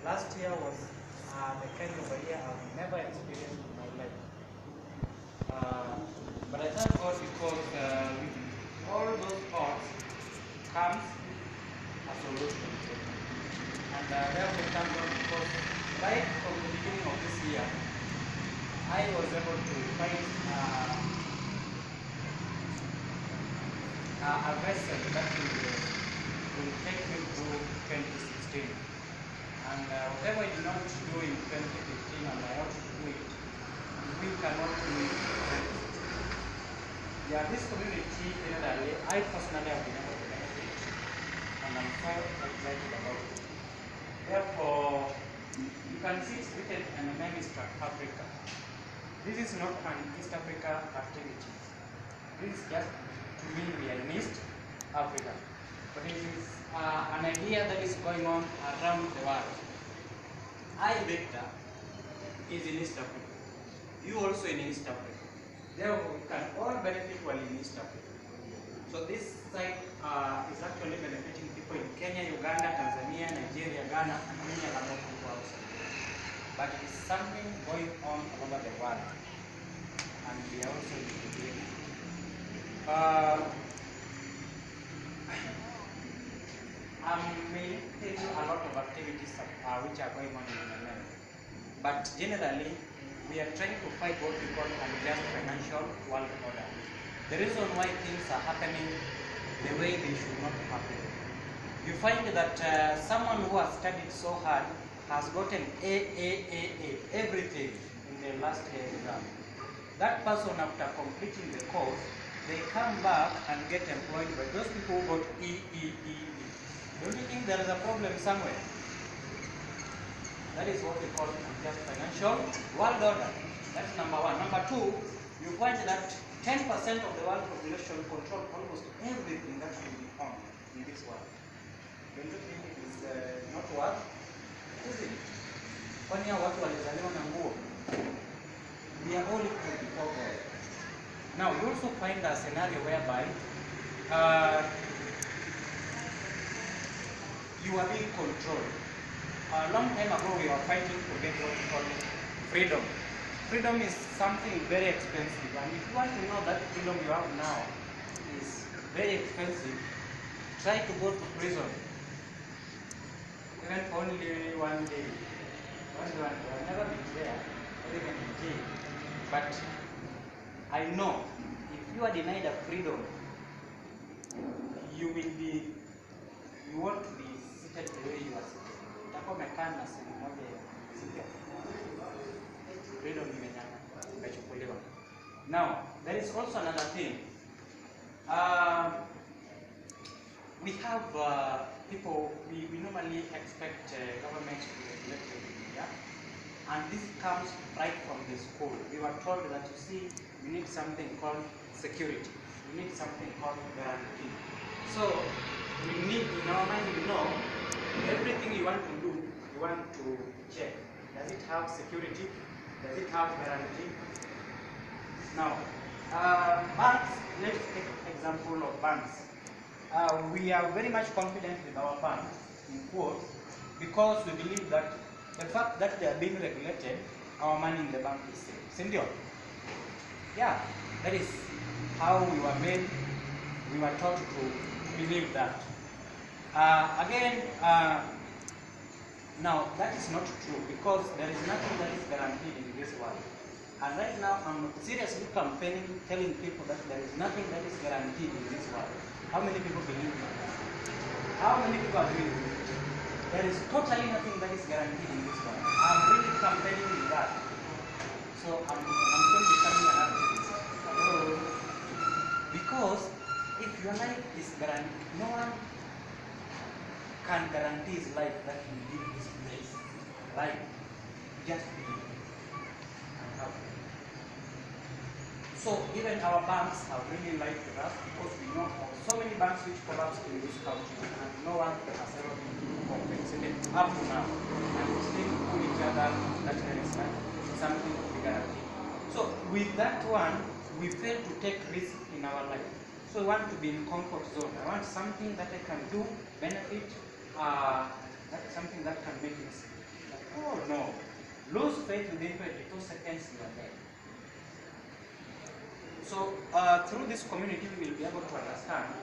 Last year was the kind of a year I've never experienced in my life. But I thank God because with all those odds comes a solution. And therefore thank God because right from the beginning of this year, I was able to find a vessel that will take me through 2016. And whatever I did not do in 2015 and I want to do it, we cannot do it in 2016. Yeah, this community, generally, I personally have been able to benefit, and I'm so excited about it. Therefore, you can see it's written in the name East Africa. This is not an East Africa activity. This is just to mean we are in East Africa. But it is an idea that is going on around the world. I, Victor, is in East Africa. You also in East Africa. Therefore, we can all benefit while in East Africa. So this site is actually benefiting people in Kenya, Uganda, Tanzania, Nigeria, Ghana, and many other people outside. But it is something going on all over the world. And we are also in the beginning. I may tell you a lot of activities which are going on in the land. But generally, we are trying to fight what we call unjust financial world order. The reason why things are happening the way they should not happen. You find that someone who has studied so hard has gotten A, everything in the last year exam. That person, after completing the course, they come back and get employed by those people who got E. Don't you think there is a problem somewhere? That is what we call unjust financial world order. That's number one. Number two, you find that 10% of the world population control almost everything that will be found in this world. Don't you think it is not worth? Is it? Kwani hao watu walizaliwa na nguo? We are all equal before God. Now, you also find a scenario whereby you are being controlled. A long time ago, we were fighting to get what we call freedom. Freedom is something very expensive, and if you want to know that freedom you have now is very expensive, try to go to prison. Even for only one day. Only one day. I've never been there, or even in jail. But I know if you are denied a freedom, you want to be seated the way you are seated. Utakuwa umekaa na sehemu moja ya sivyo. Freedom imechukuliwa. Now, there is also another thing. We have people, we normally expect government to regulate everything, yeah? And this comes right from the school. We were told that, you see, we need something called security. We need something called guarantee. So, we need, in our mind, we know, everything you want to do, you want to check. Does it have security? Does it have guarantee? Now, banks, let's take example of banks. We are very much confident with our banks, in quotes, because we believe that the fact that they are being regulated, our money in the bank is safe. Sindio? Yeah, that is how we were made, we were taught to believe that. Now that is not true because there is nothing that is guaranteed in this world. And right now I'm seriously campaigning, telling people that there is nothing that is guaranteed in this world. How many people believe in that? How many people agree with it? There is totally nothing that is guaranteed in this world. I'm really campaigning with that. So I'm going to becoming an activist. Because if your life is guaranteed, no one can guarantee his life that he will leave this place. Right? Just believe and have faith. So even our banks have really lied to us because we know of so many banks which collapsed in this country and no one has ever been compensated up to now. And we still pull each other that there is something to be guaranteed. So with that one, we fail to take risk in our life. So we want to be in comfort zone. I want something that I can do, benefit, that's something that can make it Lose faith within 22 seconds, you are dead. So through this community, we will be able to understand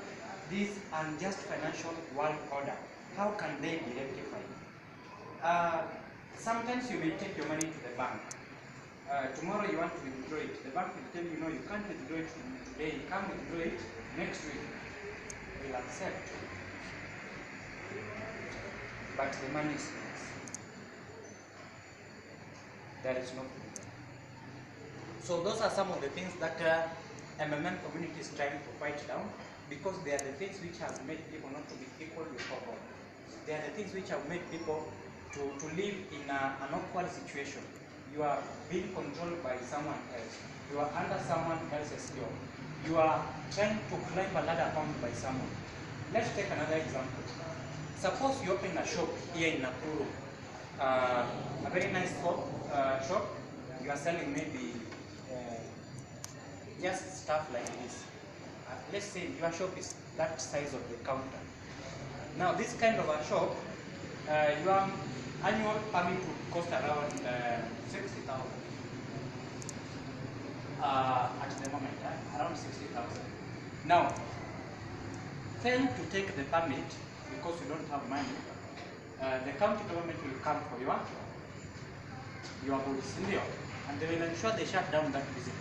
this unjust financial world order. How can they be rectified? Sometimes you may take your money to the bank. Tomorrow you want to withdraw it. The bank will tell you, no, you can't withdraw it today. You can't withdraw it next week. We'll accept. But the money is yours. There is no freedom. So those are some of the things that MMM community is trying to fight down, because they are the things which have made people not to be equal before God. They are the things which have made people to live in an awkward situation. You are being controlled by someone else. You are under someone else's job. You are trying to climb a ladder owned by someone. Let's take another example. Suppose you open a shop here in Nakuru, a very nice shop. You are selling maybe just stuff like this. Let's say your shop is that size of the counter. Now this kind of a shop, your annual permit would cost around 60,000 at the moment, around 60,000. Now, fail to take the permit because you don't have money, the county government will come for your goods, and they will ensure they shut down that business.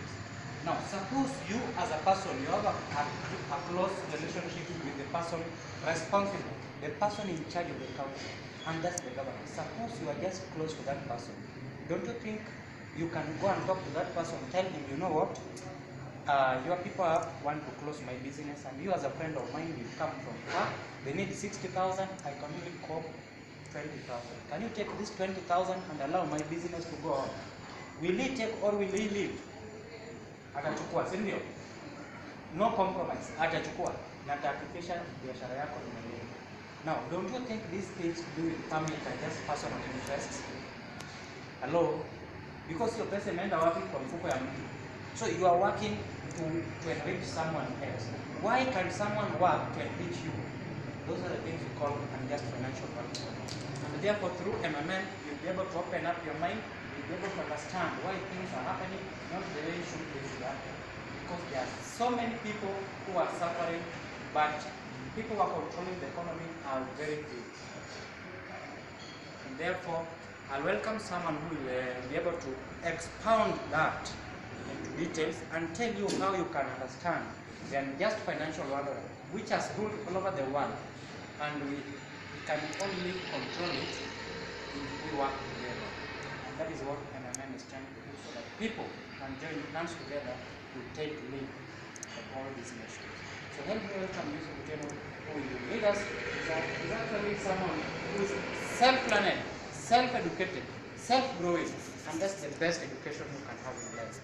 Now, suppose you as a person, you have a close relationship with the person responsible, the person in charge of the county, and that's the government. Suppose you are just close to that person. Don't you think you can go and talk to that person, tell him, you know what, your people want to close my business, and you as a friend of mine will come from far, they need 60,000, I can only call 20,000. Can you take this 20,000 and allow my business to go on? Will he take or will he leave? Atachukua, si ndio? No compromise, atachukua na atahakikisha biashara yako inaendelea. Now, don't you think these things to do with family are just personal interests? Hello? Because your pesa imeenda wapi kwa mfuko ya mtu. So you are working to enrich someone else. Why can someone work to enrich you? Those are the things we call unjust financial value. And therefore, through MMM, you'll be able to open up your mind, you'll be able to understand why things are happening, not the way they should happen. Because there are so many people who are suffering, but people who are controlling the economy are very few. And therefore, I'll welcome someone who will be able to expound that into details and tell you how you can understand the unjust financial order which has ruled all over the world, and we can only control it if we work together. And that is what MMM is trying to do, so that people can join hands together to take lead of all these nations. So help me welcome Joseph Otieno, who will lead us. Is actually someone who is self-learned, self-educated, self-growing, and that's the best education you can have in life.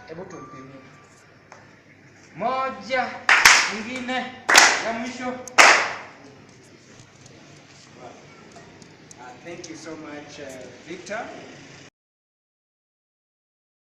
Able to implement. Moja, nyingine, ya mwisho. Thank you so much, Victor.